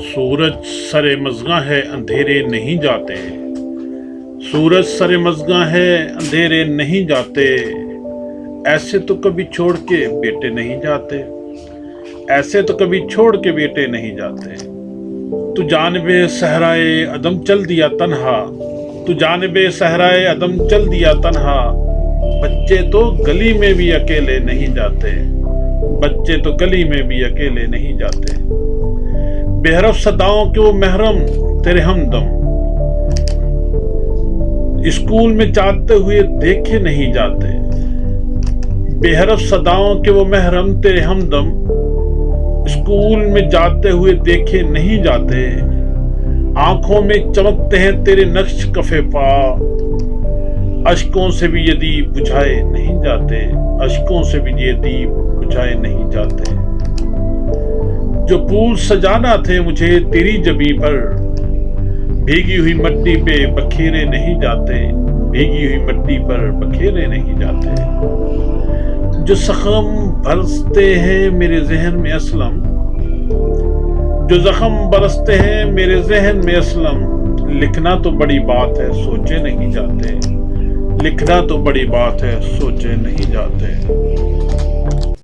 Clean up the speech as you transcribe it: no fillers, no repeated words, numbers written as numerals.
सूरज सरे मज़गां है अंधेरे नहीं जाते, सूरज सरे मज़गां है अंधेरे नहीं जाते, ऐसे तो कभी छोड़ के बेटे नहीं जाते, ऐसे तो कभी छोड़ के बेटे नहीं जाते। तू जानिबे सहराए अदम चल दिया तन्हा, तू जानिबे सहराए अदम चल दिया तन्हा, बच्चे तो गली में भी अकेले नहीं जाते, बच्चे तो गली में भी अकेले नहीं जाते। बेहरफ सदाओं के वो महरम तेरे हमदम, स्कूल में जाते हुए देखे नहीं जाते, बेहरफ सदाओं के वो महरम तेरे हमदम, स्कूल में जाते हुए देखे नहीं जाते। आंखों में चमकते हैं तेरे नक्श कफे पा, अश्कों से भी ये दीप बुझाए नहीं जाते, अश्कों से भी ये दीप बुझाए नहीं जाते। जो फूल सजाना थे मुझे तेरी जबी पर, भीगी हुई मिट्टी पे बखेरे नहीं जाते, भीगी हुई मिट्टी पर बखेरे नहीं जाते। जो जख्म बरसते हैं मेरे जहन में असलम, जो जख्म बरसते हैं मेरे जहन में असलम, लिखना तो बड़ी बात है सोचे नहीं जाते, लिखना तो बड़ी बात है सोचे नहीं जाते।